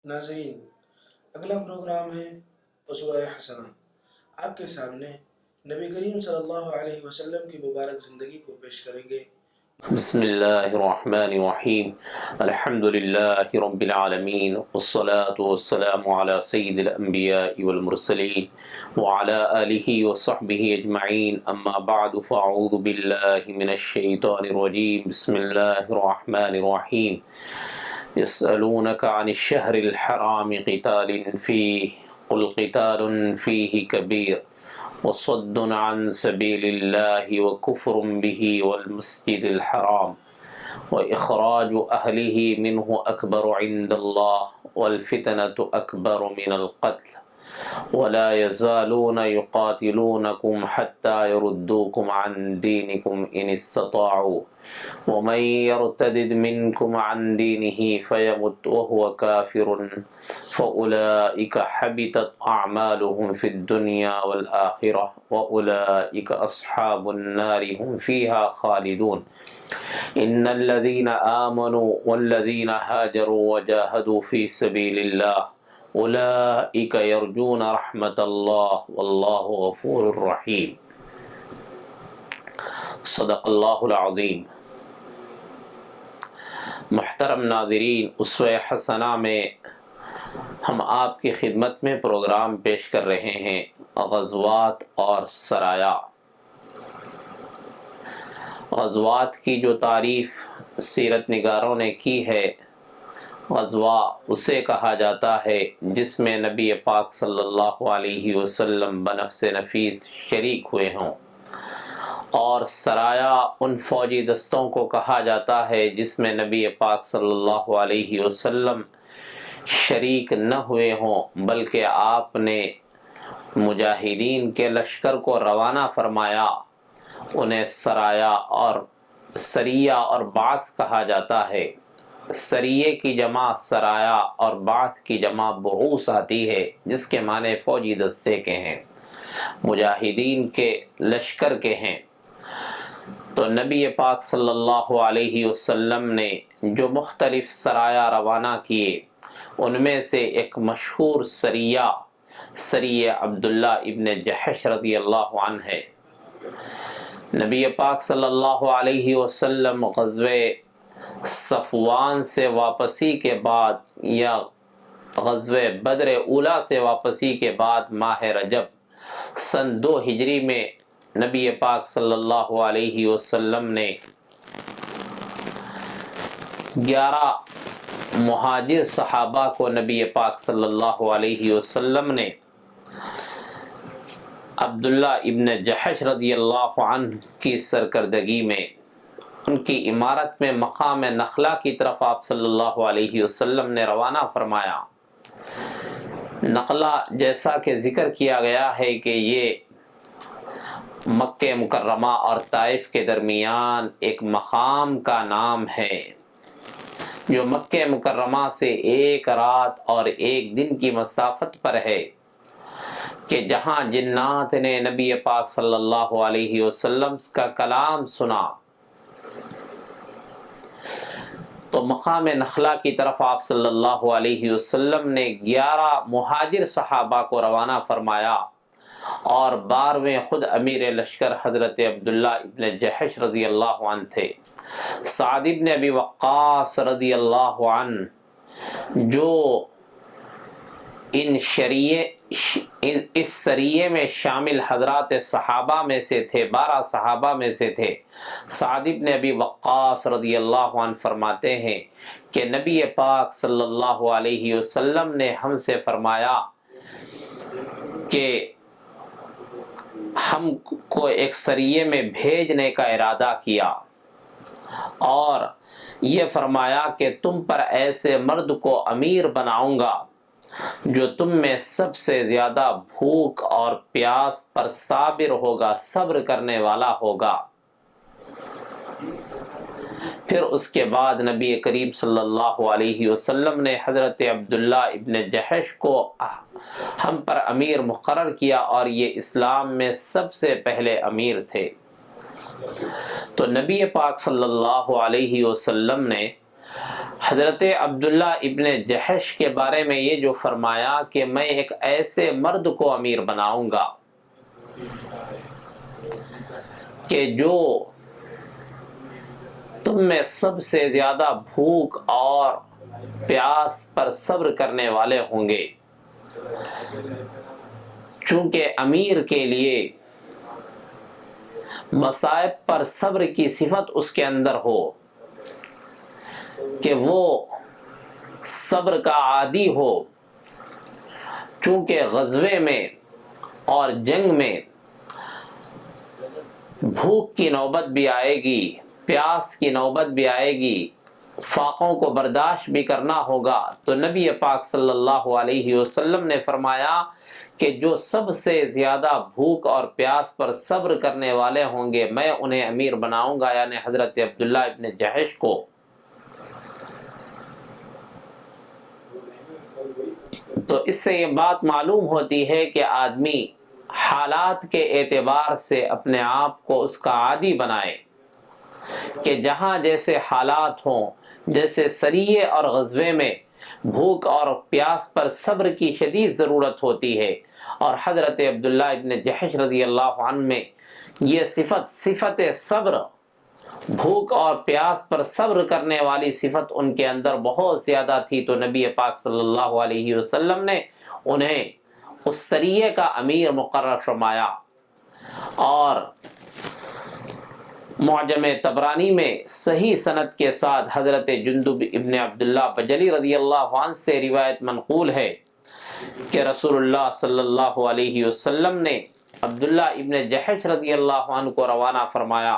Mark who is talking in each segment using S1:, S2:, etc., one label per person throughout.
S1: ناظرین، اگلا پروگرام ہے اسوہ حسنہ۔ آپ کے سامنے نبی کریم صلی اللہ علیہ وسلم کی مبارک زندگی کو پیش کریں گے۔
S2: بسم اللہ الرحمن الرحیم، الحمد للہ رب العالمین، والصلاة والسلام علی سید الانبیاء والمرسلین وعلی آلہ وصحبہ اجمعین، اما بعد فاعوذ باللہ من الشیطان الرجیم، بسم اللہ الرحمن الرحیم۔ يسألونك عن الشهر الحرام قتال فيه قل قتال فيه كبير وصد عن سبيل الله وكفر به والمسجد الحرام وإخراج أهله منه أكبر عند الله والفتنة أكبر من القتل ولا يزالون يقاتلونكم حتى يردوكم عن دينكم إن استطاعوا ومن يرتد منكم عن دينه فيمت وهو كافر فأولئك حبطت أعمالهم في الدنيا والآخرة وأولئك أصحاب النار هم فيها خالدون إن الذين آمنوا والذين هاجروا وجاهدوا في سبيل الله أولئك يرجون رحمة الله والله غفور رحيم۔ صدق اللہ العظیم۔ محترم ناظرین، اسوہ حسنہ میں ہم آپ کی خدمت میں پروگرام پیش کر رہے ہیں غزوات اور سرایا۔ غزوات کی جو تعریف سیرت نگاروں نے کی ہے، غزوہ اسے کہا جاتا ہے جس میں نبی پاک صلی اللہ علیہ وسلم بنفس نفیس شریک ہوئے ہوں، اور سرایا ان فوجی دستوں کو کہا جاتا ہے جس میں نبی پاک صلی اللہ علیہ وسلم شریک نہ ہوئے ہوں، بلکہ آپ نے مجاہدین کے لشکر کو روانہ فرمایا۔ انہیں سرایا اور سریہ اور بعث کہا جاتا ہے۔ سریے کی جمع سرایا اور بعث کی جمع بعوث آتی ہے، جس کے معنی فوجی دستے کے ہیں، مجاہدین کے لشکر کے ہیں۔ تو نبی پاک صلی اللہ علیہ وسلم نے جو مختلف سرایا روانہ کیے، ان میں سے ایک مشہور سریہ عبداللہ ابن جحش رضی اللہ عنہ ہے۔ نبی پاک صلی اللہ علیہ وسلم غزوہ صفوان سے واپسی کے بعد یا غزوہ بدر اولیٰ سے واپسی کے بعد ماہ رجب سن 2 ہجری میں نبی پاک صلی اللہ علیہ وسلم نے 11 مہاجر صحابہ کو نبی پاک صلی اللہ علیہ وسلم نے عبداللہ ابن جحش رضی اللہ عنہ کی سرکردگی میں ان کی امارت میں مقام نخلہ کی طرف آپ صلی اللہ علیہ وسلم نے روانہ فرمایا۔ نخلہ جیسا کہ ذکر کیا گیا ہے کہ یہ مکہ مکرمہ اور طائف کے درمیان ایک مقام کا نام ہے، جو مکہ مکرمہ سے 1 رات اور 1 دن کی مسافت پر ہے، کہ جہاں جنات نے نبی پاک صلی اللہ علیہ وسلم کا کلام سنا۔ تو مقام نخلہ کی طرف آپ صلی اللہ علیہ وسلم نے 11 مہاجر صحابہ کو روانہ فرمایا، اور 12ویں خود امیر لشکر حضرت عبداللہ ابن جحش رضی اللہ عنہ تھے۔ سعد ابن ابی وقاص رضی اللہ عنہ جو اس سریے میں شامل حضرات صحابہ میں سے تھے، 12 صحابہ میں سے تھے، سعد ابن ابی وقاص رضی اللہ عنہ فرماتے ہیں کہ نبی پاک صلی اللہ علیہ وسلم نے ہم سے فرمایا کہ ہم کو ایک سریے میں بھیجنے کا ارادہ کیا، اور یہ فرمایا کہ تم پر ایسے مرد کو امیر بناؤں گا جو تم میں سب سے زیادہ بھوک اور پیاس پر صابر ہوگا، صبر کرنے والا ہوگا۔ پھر اس کے بعد نبی کریم صلی اللہ علیہ وسلم نے حضرت عبداللہ ابن جحش کو ہم پر امیر مقرر کیا، اور یہ اسلام میں سب سے پہلے امیر تھے۔ تو نبی پاک صلی اللہ علیہ وسلم نے حضرت عبداللہ ابن جحش کے بارے میں یہ جو فرمایا کہ میں ایک ایسے مرد کو امیر بناؤں گا کہ جو تم میں سب سے زیادہ بھوک اور پیاس پر صبر کرنے والے ہوں گے، چونکہ امیر کے لیے مصائب پر صبر کی صفت اس کے اندر ہو کہ وہ صبر کا عادی ہو، چونکہ غزوے میں اور جنگ میں بھوک کی نوبت بھی آئے گی، پیاس کی نوبت بھی آئے گی، فاقوں کو برداشت بھی کرنا ہوگا۔ تو نبی پاک صلی اللہ علیہ وسلم نے فرمایا کہ جو سب سے زیادہ بھوک اور پیاس پر صبر کرنے والے ہوں گے میں انہیں امیر بناؤں گا، یعنی حضرت عبداللہ ابن جحش کو۔ تو اس سے یہ بات معلوم ہوتی ہے کہ آدمی حالات کے اعتبار سے اپنے آپ کو اس کا عادی بنائے کہ جہاں جیسے حالات ہوں، جیسے سریے اور غزوے میں بھوک اور پیاس پر صبر کی شدید ضرورت ہوتی ہے، اور حضرت عبداللہ ابن جحش رضی اللہ عنہ میں یہ صفت صبر، بھوک اور پیاس پر صبر کرنے والی صفت ان کے اندر بہت زیادہ تھی، تو نبی پاک صلی اللہ علیہ وسلم نے انہیں اس سریے کا امیر مقرر فرمایا۔ اور معجم طبرانی میں صحیح سند کے ساتھ حضرت جندب ابن عبداللہ بجلی رضی اللہ عنہ سے روایت منقول ہے کہ رسول اللہ صلی اللہ علیہ وسلم نے عبداللہ ابن جحش رضی اللہ عنہ کو روانہ فرمایا،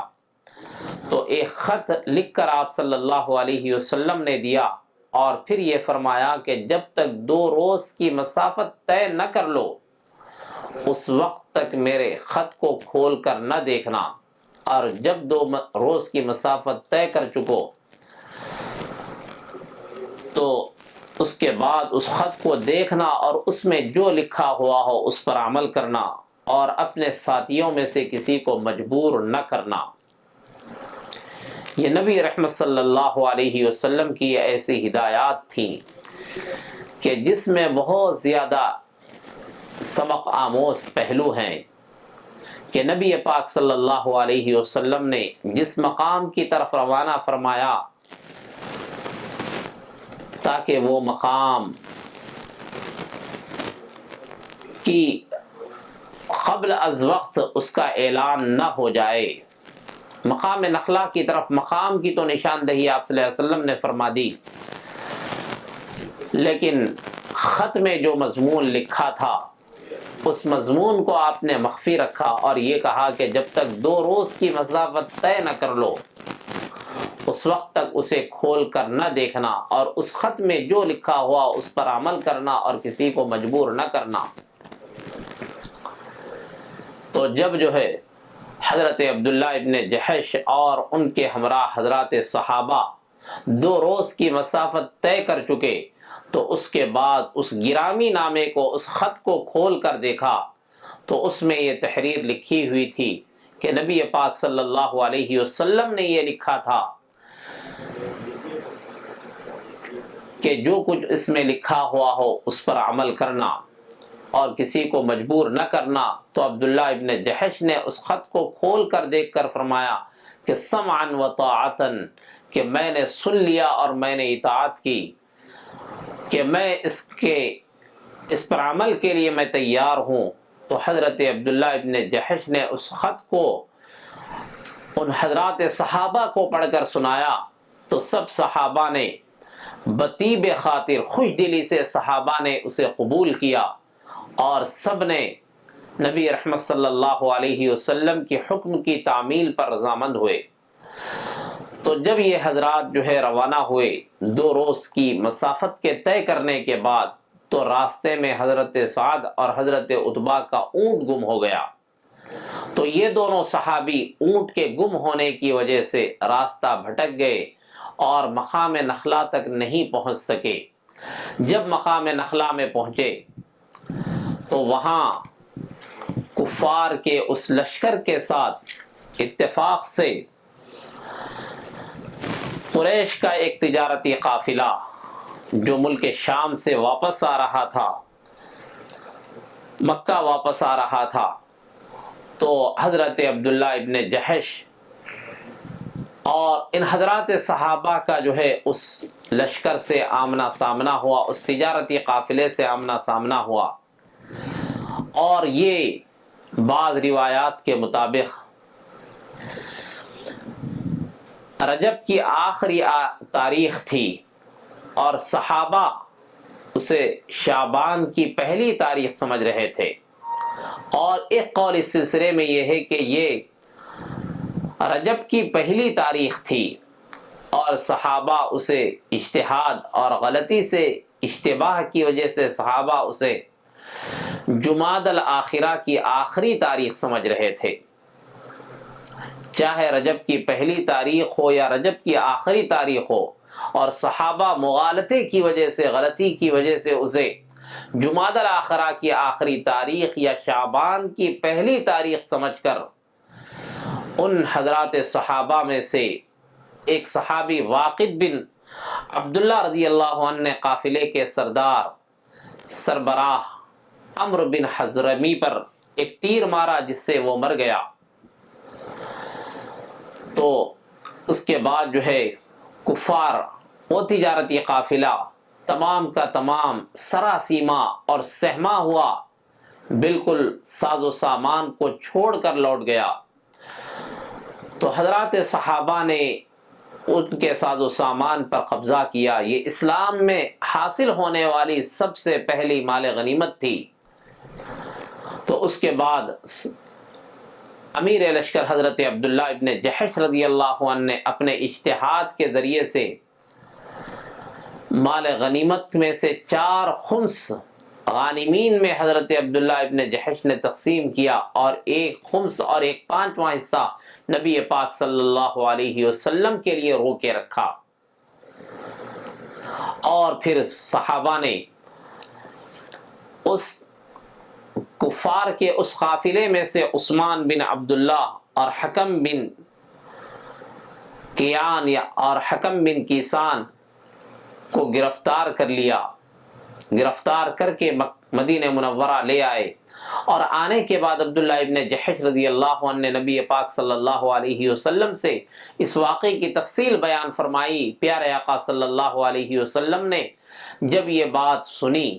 S2: تو ایک خط لکھ کر آپ صلی اللہ علیہ وسلم نے دیا، اور پھر یہ فرمایا کہ جب تک 2 روز کی مسافت طے نہ کر لو اس وقت تک میرے خط کو کھول کر نہ دیکھنا، اور جب 2 روز کی مسافت طے کر چکو تو اس کے بعد اس خط کو دیکھنا اور اس میں جو لکھا ہوا ہو اس پر عمل کرنا، اور اپنے ساتھیوں میں سے کسی کو مجبور نہ کرنا۔ یہ نبی رحمت صلی اللہ علیہ وسلم کی ایسی ہدایات تھیں کہ جس میں بہت زیادہ سبق آموز پہلو ہیں کہ نبی پاک صلی اللہ علیہ وسلم نے جس مقام کی طرف روانہ فرمایا تاکہ وہ مقام کی قبل از وقت اس کا اعلان نہ ہو جائے۔ مقام نخلا کی طرف مقام کی تو نشاندہی آپ صلی اللہ علیہ وسلم نے فرما دی، لیکن خط میں جو مضمون لکھا تھا اس مضمون کو آپ نے مخفی رکھا، اور یہ کہا کہ جب تک 2 روز کی مسافت طے نہ کر لو اس وقت تک اسے کھول کر نہ دیکھنا، اور اس خط میں جو لکھا ہوا اس پر عمل کرنا اور کسی کو مجبور نہ کرنا۔ تو جب جو ہے حضرت عبداللہ ابن جحش اور ان کے ہمراہ حضرات صحابہ 2 روز کی مسافت طے کر چکے، تو اس کے بعد اس گرامی نامے کو، اس خط کو کھول کر دیکھا تو اس میں یہ تحریر لکھی ہوئی تھی کہ نبی پاک صلی اللہ علیہ وسلم نے یہ لکھا تھا کہ جو کچھ اس میں لکھا ہوا ہو اس پر عمل کرنا اور کسی کو مجبور نہ کرنا۔ تو عبداللہ ابن جحش نے اس خط کو کھول کر دیکھ کر فرمایا کہ سمعا و طاعتا، کہ میں نے سن لیا اور میں نے اطاعت کی، کہ میں اس پر عمل کے لیے میں تیار ہوں۔ تو حضرت عبداللہ ابن جحش نے اس خط کو ان حضرات صحابہ کو پڑھ کر سنایا، تو سب صحابہ نے بطیب خاطر، خوش دلی سے صحابہ نے اسے قبول کیا، اور سب نے نبی رحمت صلی اللہ علیہ وسلم کی حکم کی تعمیل پر رضامند ہوئے۔ تو جب یہ حضرات جو ہے روانہ ہوئے 2 روز کی مسافت کے طے کرنے کے بعد، تو راستے میں حضرت سعد اور حضرت عتبہ کا اونٹ گم ہو گیا۔ تو یہ دونوں صحابی اونٹ کے گم ہونے کی وجہ سے راستہ بھٹک گئے اور مقام نخلا تک نہیں پہنچ سکے۔ جب مقام نخلا میں پہنچے تو وہاں کفار کے اس لشکر کے ساتھ اتفاق سے قریش کا ایک تجارتی قافلہ جو ملک شام سے واپس آ رہا تھا، مکہ واپس آ رہا تھا، تو حضرت عبداللہ ابن جحش اور ان حضرات صحابہ کا جو ہے اس لشکر سے آمنا سامنا ہوا، اس تجارتی قافلے سے آمنا سامنا ہوا۔ اور یہ بعض روایات کے مطابق رجب کی آخری تاریخ تھی اور صحابہ اسے شعبان کی پہلی تاریخ سمجھ رہے تھے، اور ایک قول اس سلسلے میں یہ ہے کہ یہ رجب کی پہلی تاریخ تھی اور صحابہ اسے اجتہاد اور غلطی سے، اشتباہ کی وجہ سے صحابہ اسے جمادی الاخرہ کی آخری تاریخ سمجھ رہے تھے۔ چاہے رجب کی پہلی تاریخ ہو یا رجب کی آخری تاریخ ہو، اور صحابہ مغالطے کی وجہ سے، غلطی کی وجہ سے اسے جمادی الاخرہ کی آخری تاریخ یا شعبان کی پہلی تاریخ سمجھ کر ان حضرات صحابہ میں سے ایک صحابی واقد بن عبداللہ رضی اللہ عنہ نے قافلے کے سردار سربراہ عمرو بن حضرمی پر ایک تیر مارا جس سے وہ مر گیا۔ تو اس کے بعد جو ہے کفار وہ تجارتی قافلہ تمام کا تمام سراسیما اور سہما ہوا، بالکل ساز و سامان کو چھوڑ کر لوٹ گیا۔ تو حضرات صحابہ نے ان کے ساز و سامان پر قبضہ کیا۔ یہ اسلام میں حاصل ہونے والی سب سے پہلی مال غنیمت تھی۔ تو اس کے بعد امیر لشکر حضرت عبداللہ ابن جحش رضی اللہ عنہ نے اپنے اجتہاد کے ذریعے سے مال غنیمت میں سے 4 خمس غانمین میں حضرت عبداللہ ابن جحش نے تقسیم کیا، اور 1 خمس اور 1/5واں حصہ نبی پاک صلی اللہ علیہ وسلم کے لیے رو کے رکھا۔ اور پھر صحابہ نے اس کفار کے اس قافلے میں سے عثمان بن عبداللہ اور حکم بن کیان اور حکم بن کیسان کو گرفتار کر لیا، گرفتار کر کے مدینہ منورہ لے آئے، اور آنے کے بعد عبداللہ ابن جحش رضی اللہ عنہ نے نبی پاک صلی اللہ علیہ وسلم سے اس واقعے کی تفصیل بیان فرمائی۔ پیارے آقا صلی اللہ علیہ وسلم نے جب یہ بات سنی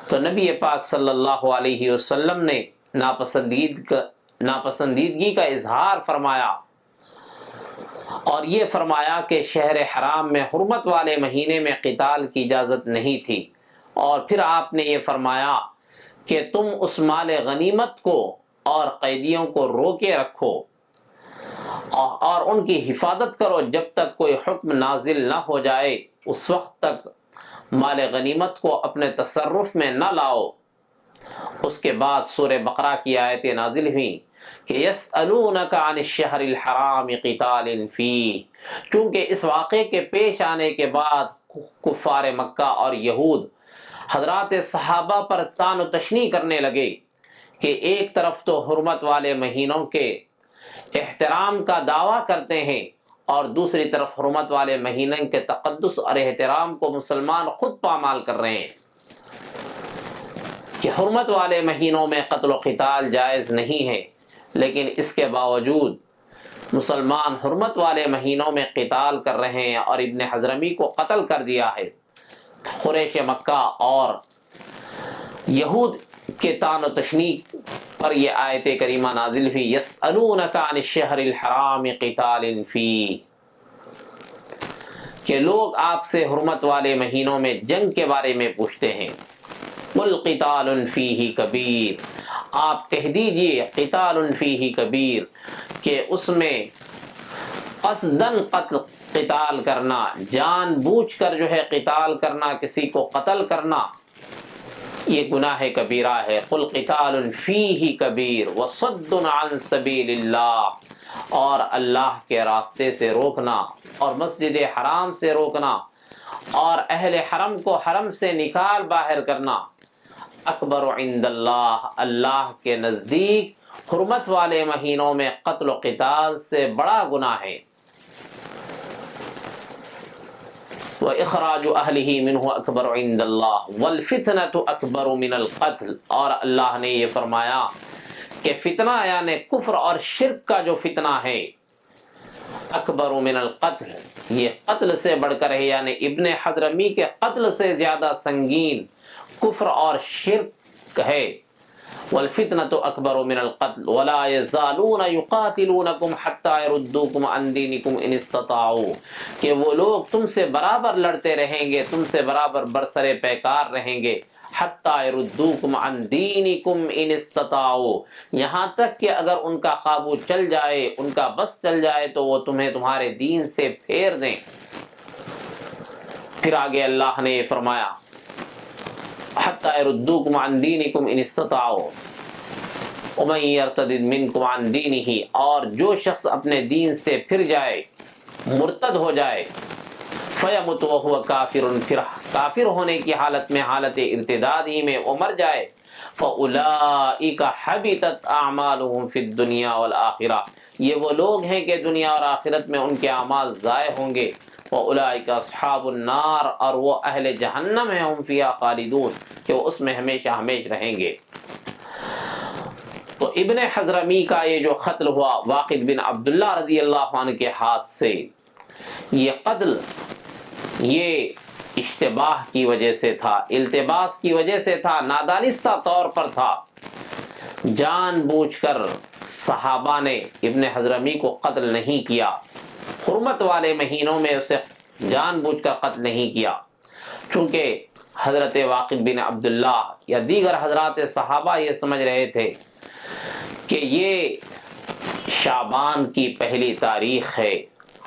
S2: تو نبی پاک صلی اللہ علیہ وسلم نے ناپسندیدگی کا اظہار فرمایا، اور یہ فرمایا کہ شہر حرام میں حرمت والے مہینے میں قتال کی اجازت نہیں تھی، اور پھر آپ نے یہ فرمایا کہ تم اس مال غنیمت کو اور قیدیوں کو روکے رکھو اور ان کی حفاظت کرو جب تک کوئی حکم نازل نہ ہو جائے، اس وقت تک مال غنیمت کو اپنے تصرف میں نہ لاؤ۔ اس کے بعد سورہ بقرہ کی آیتیں نازل ہوئیں کہ یسألونک عن الشہر الحرام قتال فیہ، چونکہ اس واقعے کے پیش آنے کے بعد کفار مکہ اور یہود حضرات صحابہ پر طعن و تشنیع کرنے لگے کہ ایک طرف تو حرمت والے مہینوں کے احترام کا دعویٰ کرتے ہیں، اور دوسری طرف حرمت والے مہینے کے تقدس اور احترام کو مسلمان خود پامال کر رہے ہیں کہ حرمت والے مہینوں میں قتل و قتال جائز نہیں ہے، لیکن اس کے باوجود مسلمان حرمت والے مہینوں میں قتال کر رہے ہیں، اور ابن حضرمی کو قتل کر دیا ہے۔ قریش مکہ اور یہود کے طعن و تشنیع پر یہ آیت کریمہ نازل ہوئی، یسألونک عن الشہر الحرام قتال فیہ، کہ لوگ آپ سے حرمت والے مہینوں میں جنگ کے بارے میں پوچھتے ہیں۔ قل قتال فیہ کبیر، آپ کہہ دیجئے قتال فیہ کبیر، کہ اس میں قصداً قتال کرنا، جان بوجھ کر جو ہے قتال کرنا، کسی کو قتل کرنا، یہ گناہ کبیرہ ہے۔ قل قتال فیہ کبیر وصد عن سبیل اللہ، اور اللہ کے راستے سے روکنا اور مسجد حرام سے روکنا اور اہل حرم کو حرم سے نکال باہر کرنا، اکبر عند اللہ، اللہ کے نزدیک حرمت والے مہینوں میں قتل و قتال سے بڑا گناہ ہے۔ وَإِخْرَاجُ أَهْلِهِ مِنْهُ أَكْبَرُ عِنْدَ اللَّهِ وَالْفِتْنَةُ أَكْبَرُ مِنَ الْقَتْلِ، اور اللہ نے یہ فرمایا کہ فتنہ یعنی کفر اور شرک کا جو فتنہ ہے، اکبر من القتل، یہ قتل سے بڑھ کر ہے، یعنی ابن حضرمی کے قتل سے زیادہ سنگین کفر اور شرک ہے۔ والفتنة اکبر من القتل ولا يزالون يقاتلونكم حتى يردوكم عن دينكم ان استطاعوا، کہ وہ لوگ تم سے برابر لڑتے رہیں گے، تم سے برابر برسر پیکار رہیں گے، حتی یردوکم عن دینکم ان استطاعوا، یہاں تک کہ اگر ان کا قابو چل جائے، ان کا بس چل جائے تو وہ تمہیں تمہارے دین سے پھیر دیں۔ پھر آگے اللہ نے فرمایا حتی یردوکم عن دینکم ان استطاعوا ومن یرتد منکم عن دینہ، اور جو شخص اپنے دین سے پھر جائے، مرتد ہو جائے، فیمت وہو کافر، پھر کافر ہونے کی حالت میں، حالت ارتداد ہی میں وہ مر جائے، فاولئک حبطت اعمالهم فی الدنیا والآخرہ، یہ وہ لوگ ہیں کہ دنیا اور آخرت میں ان کے اعمال ضائع ہوں گے، واولئک اصحاب النار، اور وہ اہل جہنم ہیں، ہم فیہا خالدون، کہ وہ اس میں ہمیشہ ہمیش رہیں گے۔ تو ابن حضرمی کا یہ جو قتل ہوا واقد بن عبداللہ رضی اللہ عنہ کے ہاتھ سے، یہ قتل یہ اشتباہ کی وجہ سے تھا، التباس کی وجہ سے تھا، نادانستہ طور پر تھا، جان بوجھ کر صحابہ نے ابن حضرمی کو قتل نہیں کیا، حرمت والے مہینوں میں اسے جان بوجھ کر قتل نہیں کیا، چونکہ حضرت واقد بن عبداللہ یا دیگر حضرات صحابہ یہ سمجھ رہے تھے کہ یہ شعبان کی پہلی تاریخ ہے،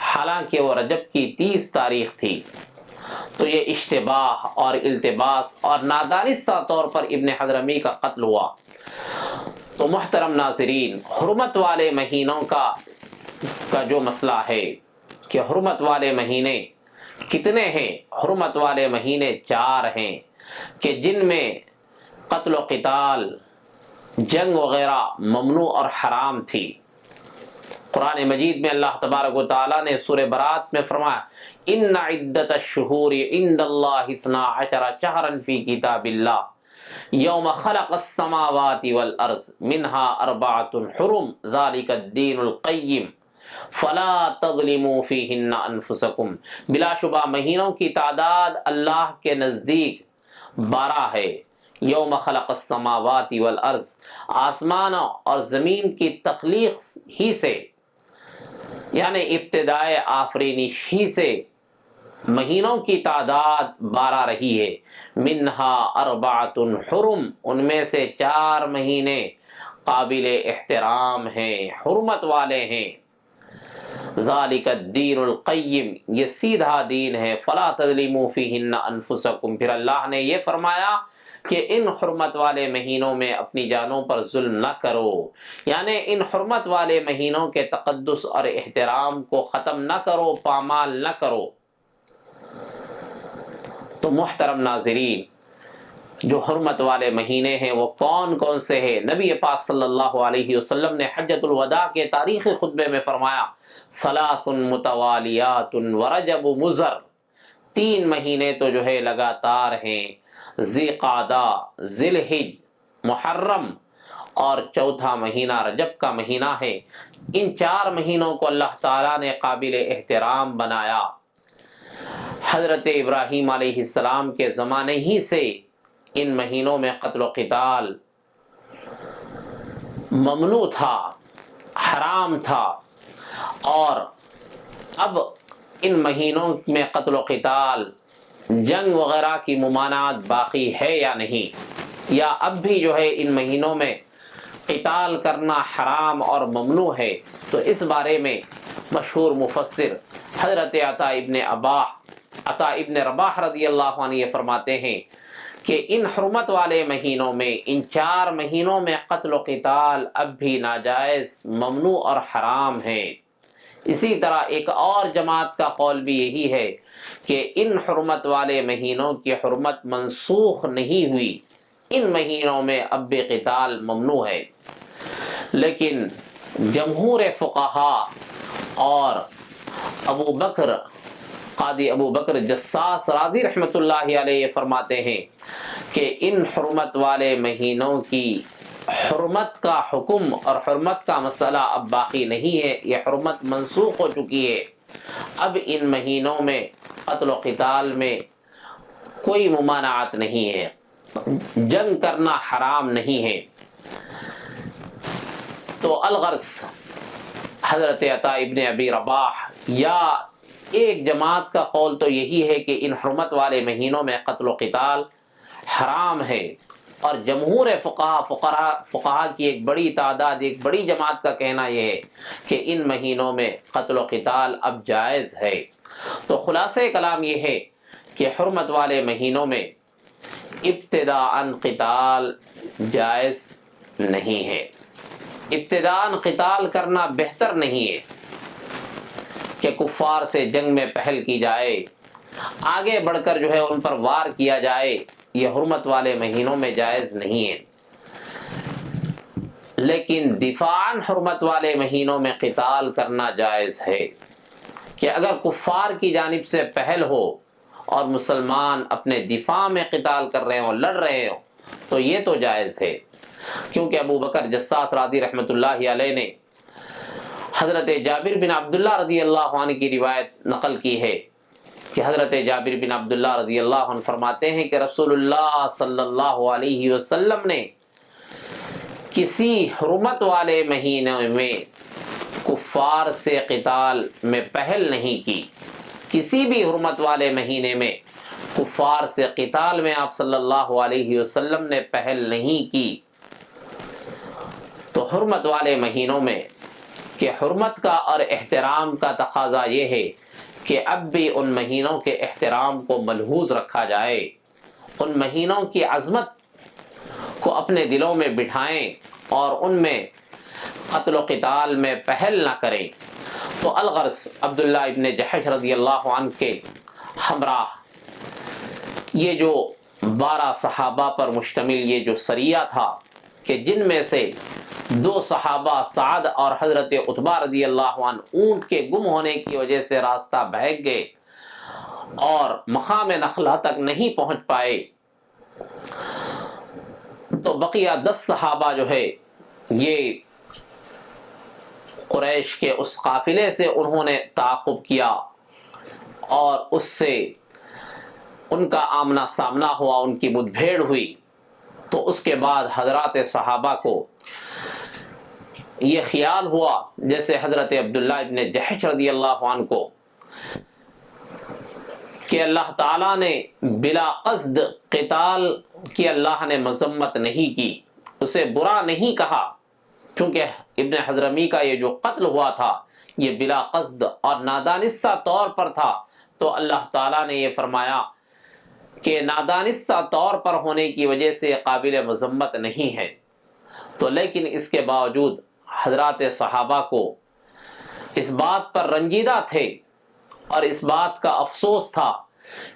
S2: حالانکہ وہ رجب کی 30 تاریخ تھی، تو یہ اشتباہ اور التباس اور نادانستہ طور پر ابن حضرمی کا قتل ہوا۔ تو محترم ناظرین، حرمت والے مہینوں کا جو مسئلہ ہے کہ حرمت والے مہینے کتنے ہیں؟ حرمت والے مہینے 4 ہیں کہ جن میں قتل و قتال، جنگ وغیرہ ممنوع اور حرام تھی۔ قرآن مجید میں اللہ تبارک و تعالیٰ نے سورہ برات میں فرمایا ان عدت الشہور عند اللہ 12 شہرا فی کتاب اللہ یوم خلق السماوات والارض منها 4 حرم ذالک الدین القیم فلا تظلموا فیہن انفسکم، بلا شبہ مہینوں کی تعداد اللہ کے نزدیک 12 ہے۔ یوم خلق السماوات والارض، آسمانوں اور زمین کی تخلیق ہی سے، یعنی ابتدائے آفرینش ہی سے مہینوں کی تعداد 12 رہی ہے۔ منہا 4 حرم، ان میں سے 4 مہینے قابل احترام ہیں، حرمت والے ہیں۔ ذالک الدین القیم، یہ سیدھا دین ہے۔ فلا تظلموا فیہن انفسکم، پھر اللہ نے یہ فرمایا کہ ان حرمت والے مہینوں میں اپنی جانوں پر ظلم نہ کرو، یعنی ان حرمت والے مہینوں کے تقدس اور احترام کو ختم نہ کرو، پامال نہ کرو۔ تو محترم ناظرین، جو حرمت والے مہینے ہیں وہ کون کون سے ہیں؟ نبی پاک صلی اللہ علیہ وسلم نے حجۃ الوداع کے تاریخی خطبے میں فرمایا 3 متوالیات ورجب مضر، 3 مہینے تو جو ہے لگاتار ہیں، ذی قعدہ، ذی الحج، محرم، اور 4تھا مہینہ رجب کا مہینہ ہے۔ ان 4 مہینوں کو اللہ تعالیٰ نے قابل احترام بنایا۔ حضرت ابراہیم علیہ السلام کے زمانے ہی سے ان مہینوں میں قتل و قتال ممنوع تھا، حرام تھا، اور اب ان مہینوں میں قتل و قتال، جنگ وغیرہ کی ممانعت باقی ہے یا نہیں، یا اب بھی جو ہے ان مہینوں میں قتال کرنا حرام اور ممنوع ہے؟ تو اس بارے میں مشہور مفسر حضرت عطا ابن رباح رضی اللہ عنہ یہ فرماتے ہیں کہ ان حرمت والے مہینوں میں، ان 4 مہینوں میں قتل و قتال اب بھی ناجائز، ممنوع اور حرام ہیں۔ اسی طرح ایک اور جماعت کا قول بھی یہی ہے کہ ان حرمت والے مہینوں کی حرمت منسوخ نہیں ہوئی، ان مہینوں میں اب بھی قتال ممنوع ہے۔ لیکن جمہور فقہا اور ابو بکر قاضی ابو بکر جساس راضی رحمۃ اللہ علیہ فرماتے ہیں کہ ان حرمت والے مہینوں کی حرمت کا حکم اور حرمت کا مسئلہ اب باقی نہیں ہے، یہ حرمت منسوخ ہو چکی ہے۔ اب ان مہینوں میں قتل و قتال میں کوئی ممانعت نہیں ہے، جنگ کرنا حرام نہیں ہے۔ تو الغرض حضرت عطا ابن ابی رباح یا ایک جماعت کا قول تو یہی ہے کہ ان حرمت والے مہینوں میں قتل و قتال حرام ہے، اور جمہور فقہا کی ایک بڑی تعداد، ایک بڑی جماعت کا کہنا یہ ہے کہ ان مہینوں میں قتل و قتال اب جائز ہے۔ تو خلاصہ کلام یہ ہے کہ حرمت والے مہینوں میں ابتداءً قتال جائز نہیں ہے، ابتداءً قتال کرنا بہتر نہیں ہے کہ کفار سے جنگ میں پہل کی جائے، آگے بڑھ کر جو ہے ان پر وار کیا جائے، یہ حرمت والے مہینوں میں جائز نہیں ہے۔ لیکن دفاعاً حرمت والے مہینوں میں قتال کرنا جائز ہے، کہ اگر کفار کی جانب سے پہل ہو اور مسلمان اپنے دفاع میں قتال کر رہے ہوں، لڑ رہے ہوں، تو یہ تو جائز ہے۔ کیونکہ ابو بکر جساس راضی رحمۃ اللہ علیہ نے حضرت جابر بن عبداللہ رضی اللہ عنہ کی روایت نقل کی ہے کہ حضرت جابر بن عبداللہ رضی اللہ عنہ فرماتے ہیں کہ رسول اللہ صلی اللہ علیہ وسلم نے کسی حرمت والے مہینے میں کفار سے قتال میں پہل نہیں کی، کسی بھی حرمت والے مہینے میں کفار سے قتال میں آپ صلی اللہ علیہ وسلم نے پہل نہیں کی۔ تو حرمت والے مہینوں میں کہ حرمت کا اور احترام کا تقاضا یہ ہے کہ اب بھی ان مہینوں کے احترام کو ملحوظ رکھا جائے، ان مہینوں کی عظمت کو اپنے دلوں میں بٹھائیں اور ان میں قتل و قتال میں پہل نہ کریں۔ تو الغرض عبداللہ ابن جحش رضی اللہ عنہ کے ہمراہ یہ جو 12 صحابہ پر مشتمل یہ جو سریہ تھا، کہ جن میں سے 2 صحابہ سعد اور حضرت عتبہ رضی اللہ عنہ اونٹ کے گم ہونے کی وجہ سے راستہ بہک گئے اور مقام نخلا تک نہیں پہنچ پائے، تو بقیہ 10 صحابہ جو ہے یہ قریش کے اس قافلے سے انہوں نے تعاقب کیا اور اس سے ان کا آمنا سامنا ہوا، ان کی مد بھیڑ ہوئی۔ تو اس کے بعد حضرات صحابہ کو یہ خیال ہوا جیسے حضرت عبداللہ ابن جحش رضی اللہ عنہ کو کہ اللہ تعالیٰ نے بلا قصد قتال کی اللہ نے مذمت نہیں کی، اسے برا نہیں کہا، کیونکہ ابن حضرمی کا یہ جو قتل ہوا تھا یہ بلا قصد اور نادانستہ طور پر تھا، تو اللہ تعالیٰ نے یہ فرمایا کہ نادانستہ طور پر ہونے کی وجہ سے یہ قابل مذمت نہیں ہے۔ تو لیکن اس کے باوجود حضرات صحابہ کو اس بات پر رنجیدہ تھے اور اس بات کا افسوس تھا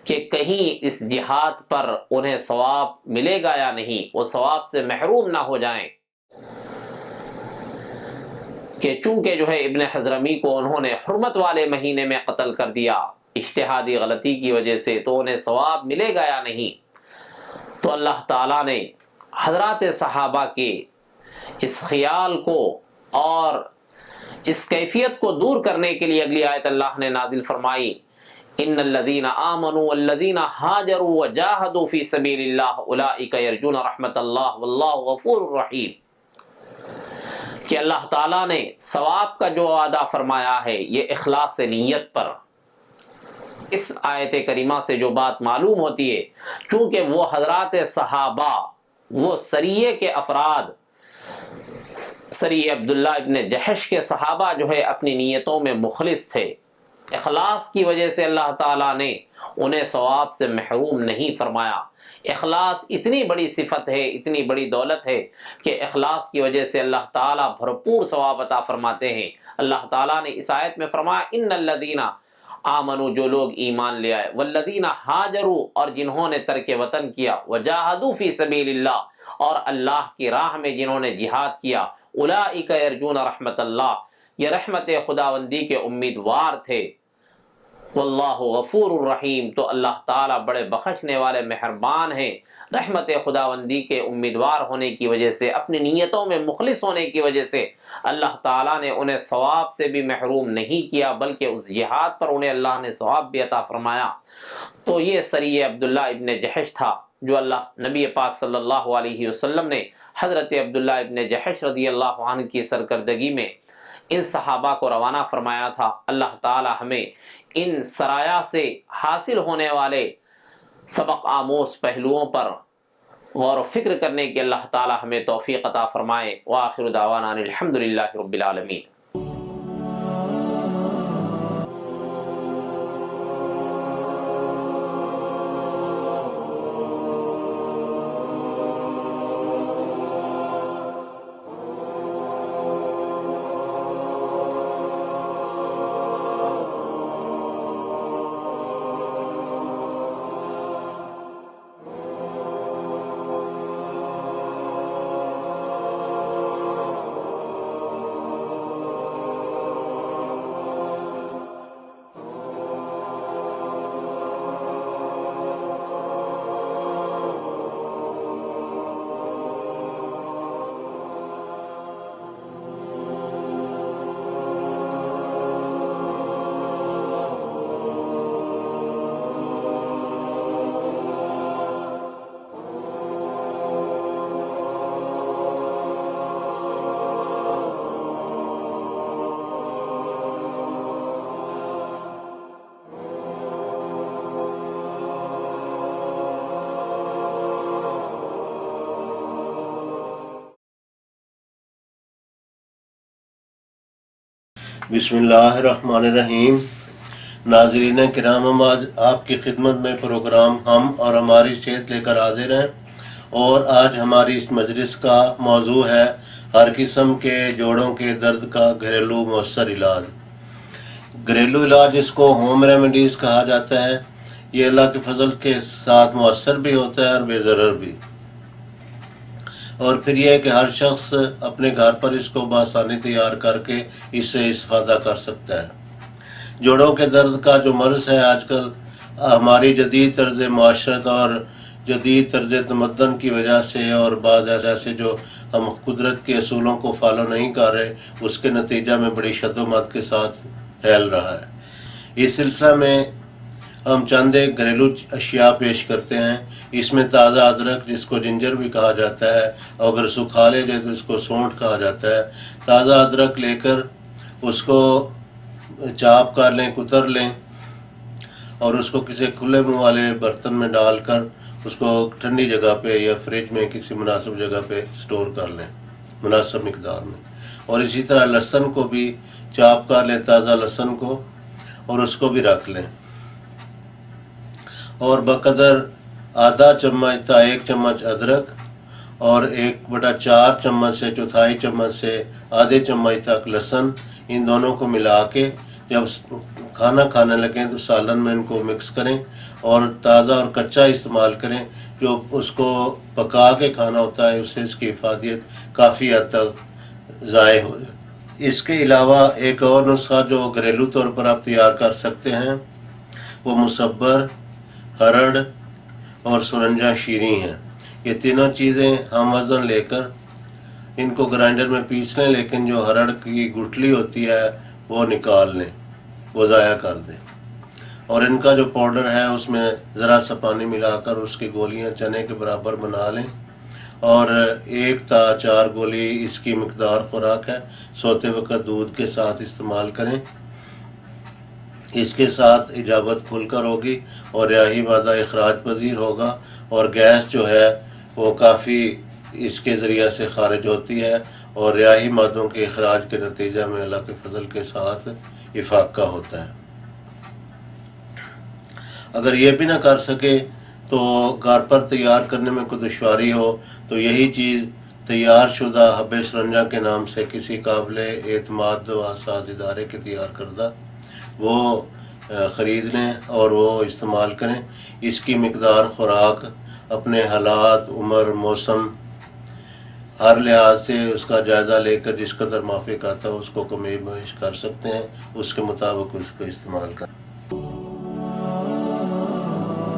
S2: کہ کہیں اس جہاد پر انہیں ثواب ملے گا یا نہیں، وہ ثواب سے محروم نہ ہو جائیں، کہ چونکہ جو ہے ابن حضرمی کو انہوں نے حرمت والے مہینے میں قتل کر دیا اجتہادی غلطی کی وجہ سے، تو انہیں ثواب ملے گا یا نہیں۔ تو اللہ تعالیٰ نے حضرات صحابہ کے اس خیال کو اور اس کیفیت کو دور کرنے کے لیے اگلی آیت اللہ نے نازل فرمائی، ان الذین آمنوا والذین ہاجروا وجاہدوا فی سبیل اللہ اولئک یرجون رحمت اللہ واللہ غفور رحیم، کہ اللہ تعالیٰ نے ثواب کا جو وعدہ فرمایا ہے یہ اخلاص نیت پر۔ اس آیت کریمہ سے جو بات معلوم ہوتی ہے، چونکہ وہ حضرات صحابہ، وہ سریے کے افراد، سریہ عبداللہ ابن جحش کے صحابہ جو ہے اپنی نیتوں میں مخلص تھے، اخلاص کی وجہ سے اللہ تعالیٰ نے انہیں ثواب سے محروم نہیں فرمایا۔ اخلاص اتنی بڑی صفت ہے، اتنی بڑی دولت ہے کہ اخلاص کی وجہ سے اللہ تعالیٰ بھرپور ثواب عطا فرماتے ہیں۔ اللہ تعالیٰ نے اس آیت میں فرمایا ان الذین آمنوا، جو لوگ ایمان لے آئے، والذین ہاجروا، اور جنہوں نے ترک وطن کیا، وجاہدوا فی سبیل اللہ، اور اللہ کی راہ میں جنہوں نے جہاد کیا، اولئک یرجون رحمت اللہ، یہ رحمت خداوندی کے امیدوار تھے۔ واللہ غفور الرحیم، تو اللہ تعالیٰ بڑے بخشنے والے مہربان ہیں۔ رحمت خداوندی کے امیدوار ہونے کی وجہ سے، اپنی نیتوں میں مخلص ہونے کی وجہ سے اللہ تعالیٰ نے انہیں ثواب سے بھی محروم نہیں کیا، بلکہ اس جہاد پر انہیں اللہ نے ثواب بھی عطا فرمایا۔ تو یہ سریہ عبداللہ ابن جحش تھا جو اللہ نبی پاک صلی اللہ علیہ وسلم نے حضرت عبداللہ ابن جحش رضی اللہ عنہ کی سرکردگی میں ان صحابہ کو روانہ فرمایا تھا۔ اللہ تعالی ہمیں ان سرایا سے حاصل ہونے والے سبق آموز پہلوؤں پر غور و فکر کرنے کی اللہ تعالی ہمیں توفیق عطا فرمائے۔ وآخر دعوانا الحمدللہ رب العالمین۔
S3: بسم اللہ الرحمن الرحیم۔ ناظرین کرام، ہم آج آپ کی خدمت میں پروگرام ہم اور ہماری صحت لے کر حاضر ہیں، اور آج ہماری اس مجلس کا موضوع ہے ہر قسم کے جوڑوں کے درد کا گھریلو مؤثر علاج۔ گھریلو علاج جس کو ہوم ریمیڈیز کہا جاتا ہے، یہ اللہ کے فضل کے ساتھ مؤثر بھی ہوتا ہے اور بے ضرر بھی، اور پھر یہ ہے کہ ہر شخص اپنے گھر پر اس کو بآسانی تیار کر کے اس سے استفادہ کر سکتا ہے۔ جوڑوں کے درد کا جو مرض ہے آج کل ہماری جدید طرز معاشرت اور جدید طرز تمدن کی وجہ سے، اور بعض ایسے جو ہم قدرت کے اصولوں کو فالو نہیں کر رہے، اس کے نتیجہ میں بڑی شدت کے ساتھ پھیل رہا ہے۔ اس سلسلہ میں ہم چند ایک گھریلو اشیاء پیش کرتے ہیں۔ اس میں تازہ ادرک، جس کو جنجر بھی کہا جاتا ہے، اور اگر سکھا لے جائے تو اس کو سونٹھ کہا جاتا ہے۔ تازہ ادرک لے کر اس کو چاپ کر لیں، کتر لیں، اور اس کو کسی کھلے منہ والے برتن میں ڈال کر اس کو ٹھنڈی جگہ پہ یا فریج میں کسی مناسب جگہ پہ سٹور کر لیں مناسب مقدار میں۔ اور اسی طرح لہسن کو بھی چاپ کر لیں، تازہ لہسن کو، اور اس کو بھی رکھ لیں، اور بقدر آدھا چمچ تا 1 چمچ ادرک اور 1/4 چمچ سے چوتھائی چمچ سے آدھے چمچ تک لہسن، ان دونوں کو ملا کے جب کھانا کھانے لگیں تو سالن میں ان کو مکس کریں، اور تازہ اور کچا استعمال کریں۔ جو اس کو پکا کے کھانا ہوتا ہے، اس سے اس کی افادیت کافی حد تک ضائع ہو جاتی ہے۔ اس کے علاوہ ایک اور نسخہ جو گھریلو طور پر آپ تیار کر سکتے ہیں، وہ مصبر، ہرڑ اور سرنجہ شیریں ہیں۔ یہ تینوں چیزیں ہم وزن لے کر ان کو گرائنڈر میں پیس لیں، لیکن جو ہرڑ کی گٹھلی ہوتی ہے وہ نکال لیں، وہ ضائع کر دیں، اور ان کا جو پاؤڈر ہے اس میں ذرا سا پانی ملا کر اس کی گولیاں چنے کے برابر بنا لیں، اور 1 تا 4 گولی اس کی مقدار خوراک ہے، سوتے وقت دودھ کے ساتھ استعمال کریں۔ اس کے ساتھ اجابت کھل کر ہوگی اور ریاحی مادہ اخراج پذیر ہوگا، اور گیس جو ہے وہ کافی اس کے ذریعہ سے خارج ہوتی ہے، اور ریاحی مادوں کے اخراج کے نتیجہ میں اللہ کے فضل کے ساتھ افاقہ ہوتا ہے۔ اگر یہ بھی نہ کر سکے تو گھر پر تیار کرنے میں کوئی دشواری ہو تو یہی چیز تیار شدہ حب سرنجہ کے نام سے کسی قابل اعتماد دوا ساز ادارے کے تیار کردہ وہ خرید لیں اور وہ استعمال کریں۔ اس کی مقدار خوراک اپنے حالات، عمر، موسم، ہر لحاظ سے اس کا جائزہ لے کر جس قدر موافق آتا ہے اس کو کمی بیش کر سکتے ہیں، اس کے مطابق اس کو استعمال کریں۔